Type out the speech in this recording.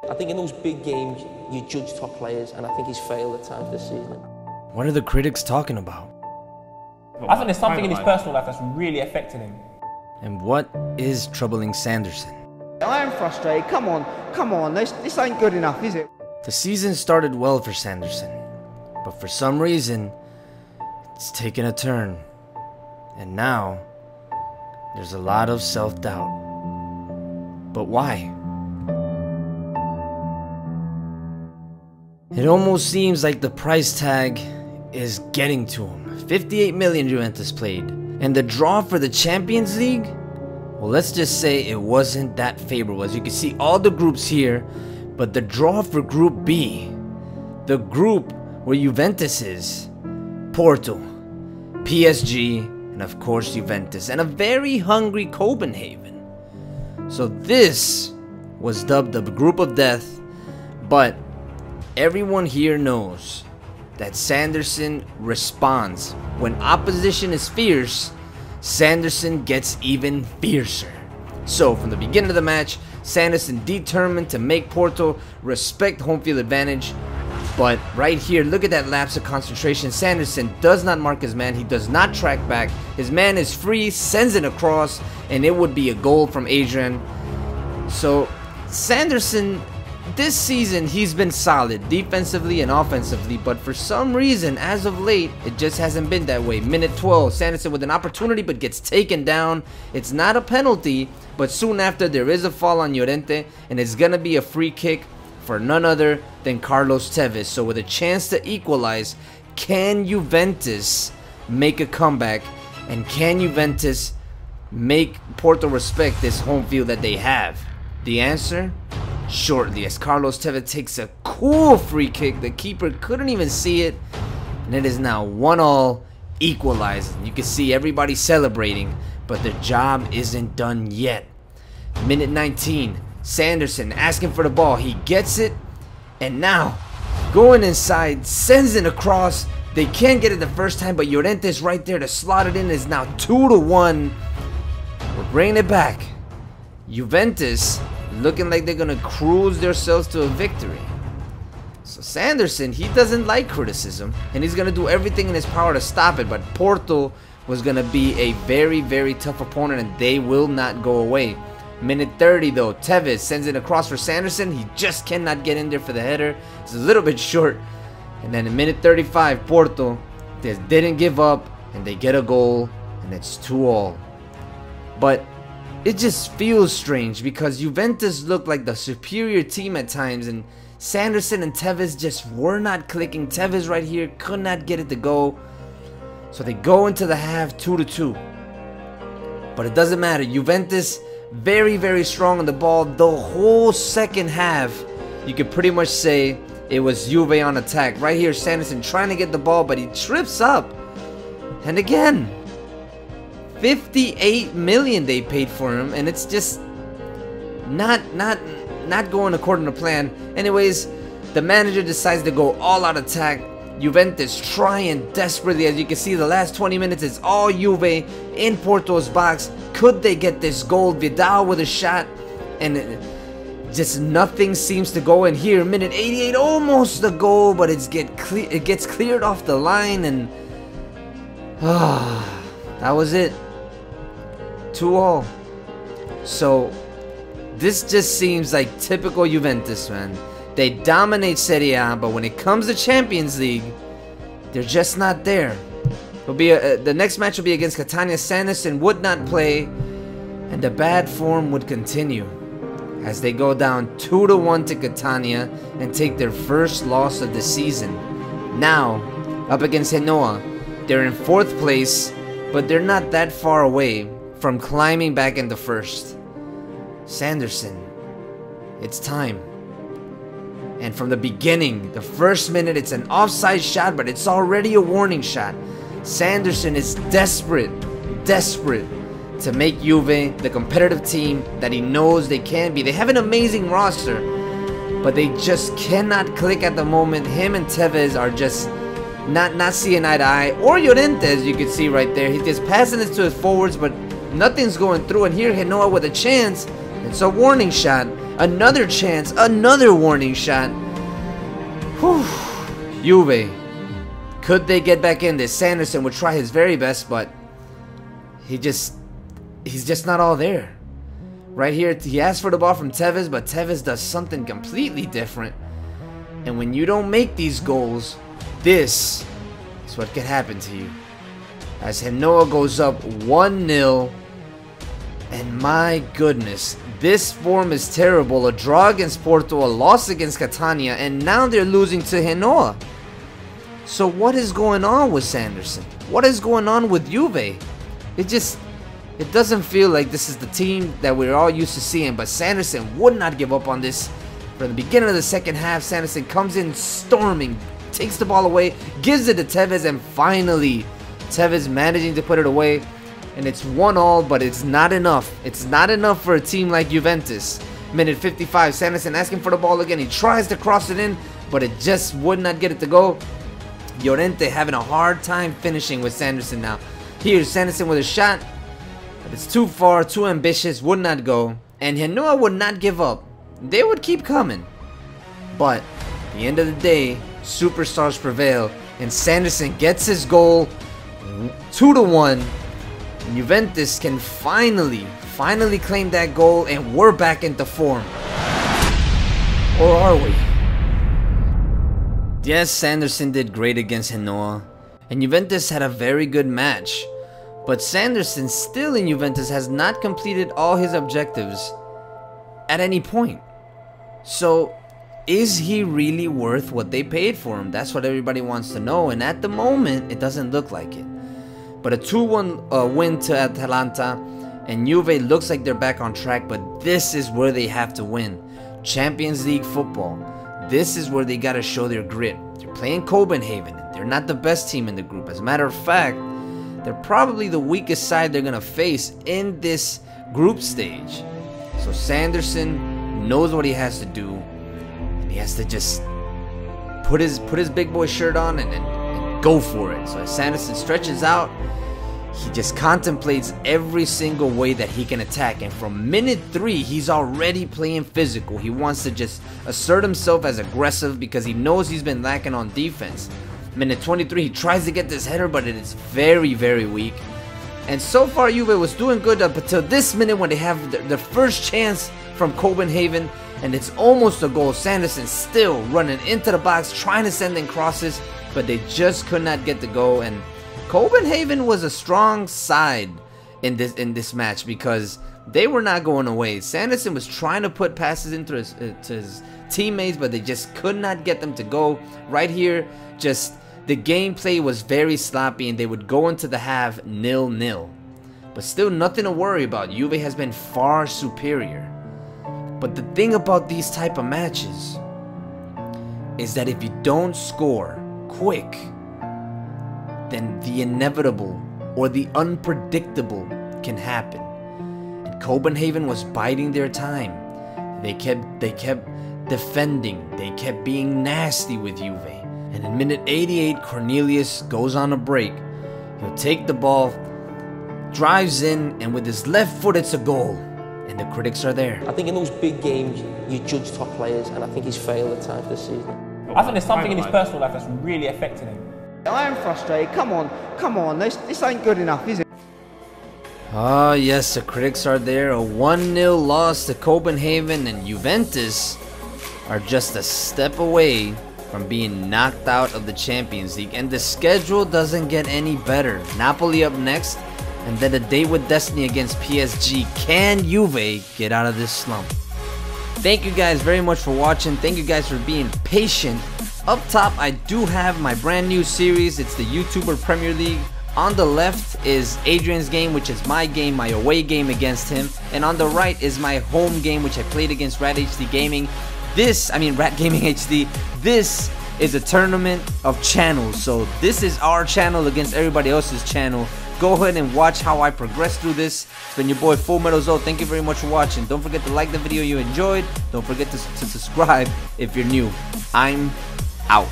I think in those big games, you judge top players, and I think he's failed at times this season. What are the critics talking about? I think there's something in his personal life that's really affecting him. And what is troubling Sanderson? I am frustrated. Come on, this ain't good enough, is it? The season started well for Sanderson, but for some reason, it's taken a turn. And now, there's a lot of self-doubt. But why? It almost seems like the price tag is getting to him. 58 million Juventus played. And the draw for the Champions League? Well, let's just say it wasn't that favorable. As you can see, all the groups here, but the draw for Group B, the group where Juventus is, Porto, PSG, and of course Juventus, and a very hungry Copenhagen. So this was dubbed the Group of Death, but everyone here knows that Sanderson responds. When opposition is fierce, Sanderson gets even fiercer. So from the beginning of the match, Sanderson determined to make Porto respect home field advantage. But right here, look at that lapse of concentration. Sanderson does not mark his man. He does not track back. His man is free, sends it across, and it would be a goal from Adrian. So Sanderson, this season, he's been solid defensively and offensively, but for some reason, as of late, it just hasn't been that way. Minute 12, Sanderson with an opportunity but gets taken down. It's not a penalty, but soon after there is a foul on Llorente, and it's gonna be a free kick for none other than Carlos Tevez. So with a chance to equalize, can Juventus make a comeback? And can Juventus make Porto respect this home field that they have? The answer? Shortly, as Carlos Tevez takes a cool free kick. The keeper couldn't even see it, and it is now 1-1, equalizing. You can see everybody celebrating, but the job isn't done yet. Minute 19, Sanderson asking for the ball. He gets it, and now going inside, sends it across. They can't get it the first time, but Llorente is right there to slot it in. It's now 2-1. We're bringing it back. Juventus looking like they're gonna cruise themselves to a victory. So Sanderson, he doesn't like criticism, and he's gonna do everything in his power to stop it. But Porto was gonna be a very, very tough opponent, and they will not go away. Minute 30 though, Tevez sends it across for Sanderson. He just cannot get in there for the header. It's a little bit short. And then in minute 35, Porto just didn't give up, and they get a goal, and it's 2-2. But it just feels strange because Juventus looked like the superior team at times, and Sanderson and Tevez just were not clicking. Tevez right here could not get it to go. So they go into the half 2-2. But it doesn't matter. Juventus very, very strong on the ball. The whole second half, you could pretty much say it was Juve on attack. Right here, Sanderson trying to get the ball, but he trips up. And again, 58 million they paid for him, and it's just not going according to plan. Anyways, the manager decides to go all out attack. Juventus trying desperately. As you can see, the last 20 minutes is all Juve in Porto's box. Could they get this goal? Vidal with a shot, and just nothing seems to go in here. Minute 88, almost the goal, but it gets cleared off the line, and that was it. 2-2. So this just seems like typical Juventus, man. They dominate Serie A, but when it comes to Champions League, they're just not there. It'll be the next match will be against Catania. Sanderson would not play, and the bad form would continue as they go down 2-1 to Catania and take their first loss of the season. Now, up against Genoa, they're in 4th place, but they're not that far away from climbing back into first. Sanderson, it's time. And from the beginning, the first minute, it's an offside shot, but it's already a warning shot. Sanderson is desperate to make Juve the competitive team that he knows they can be. They have an amazing roster, but they just cannot click at the moment. Him and Tevez are just not seeing eye to eye. Or Llorente, as you can see right there, he's just passing this to his forwards, but nothing's going through. And here Genoa with a chance. It's a warning shot, Another chance, another warning shot. Whew. Juve. Could they get back in this? Sanderson would try his very best, but he's just not all there. Right here, he asked for the ball from Tevez, but Tevez does something completely different. And when you don't make these goals, this is what could happen to you. As Genoa goes up 1-0. And my goodness, this form is terrible. A draw against Porto, a loss against Catania, and now they're losing to Genoa. So what is going on with Sanderson? What is going on with Juve? It doesn't feel like this is the team that we're all used to seeing. But Sanderson would not give up on this. From the beginning of the second half, Sanderson comes in storming, takes the ball away, gives it to Tevez, and finally Tevez managing to put it away. And it's 1-1, but it's not enough. It's not enough for a team like Juventus. Minute 55, Sanderson asking for the ball again. He tries to cross it in, but it just would not get it to go. Llorente having a hard time finishing with Sanderson now. Here's Sanderson with a shot, but it's too far, too ambitious, would not go. And Genoa would not give up. They would keep coming. But at the end of the day, superstars prevail, and Sanderson gets his goal, 2-1. And Juventus can finally claim that goal, and we're back into form. Or are we? Yes, Sanderson did great against Genoa, and Juventus had a very good match. But Sanderson still in Juventus has not completed all his objectives at any point. So, is he really worth what they paid for him? That's what everybody wants to know, and at the moment, it doesn't look like it. But a 2-1 win to Atalanta, and Juve looks like they're back on track, but this is where they have to win. Champions League football. This is where they gotta show their grit. They're playing Copenhagen. They're not the best team in the group. As a matter of fact, they're probably the weakest side they're gonna face in this group stage. So Sanderson knows what he has to do, and he has to just put his big boy shirt on and go for it. So as Sanderson stretches out, he just contemplates every single way that he can attack, and from minute 3 he's already playing physical. He wants to just assert himself as aggressive because he knows he's been lacking on defense. Minute 23 he tries to get this header, but it is very, very weak. And so far Juve was doing good up until this minute when they have the first chance from Copenhagen, and it's almost a goal. Sanderson still running into the box, trying to send in crosses, but they just could not get the goal. And Copenhagen was a strong side in this match because they were not going away. Sanderson was trying to put passes into his teammates, but they just could not get them to go. Right here, just the gameplay was very sloppy, and they would go into the half 0-0. But still nothing to worry about. Juve has been far superior. But the thing about these type of matches is that if you don't score quick, then the inevitable or the unpredictable can happen. And Copenhagen was biding their time. They kept defending. They kept being nasty with Juve. And in minute 88, Cornelius goes on a break. He'll take the ball, drives in, and with his left foot, it's a goal. And the critics are there. I think in those big games, you judge top players, and I think he's failed at times this season. I think there's something in his personal life that's really affected him. I am frustrated. Come on, this ain't good enough, is it? Ah, yes, the critics are there. A 1-0 loss to Copenhagen, and Juventus are just a step away from being knocked out of the Champions League. And the schedule doesn't get any better. Napoli up next, and then a date with destiny against PSG. Can Juve get out of this slump? Thank you guys very much for watching. Thank you guys for being patient. Up top, I do have my brand new series. It's the YouTuber Premier League. On the left is Adrian's game, which is my game, my away game against him. And on the right is my home game, which I played against Rat Gaming HD. This is a tournament of channels. So this is our channel against everybody else's channel. Go ahead and watch how I progress through this. It's been your boy Full Metal Zo. Thank you very much for watching. Don't forget to like the video you enjoyed. Don't forget to subscribe if you're new. I'm out.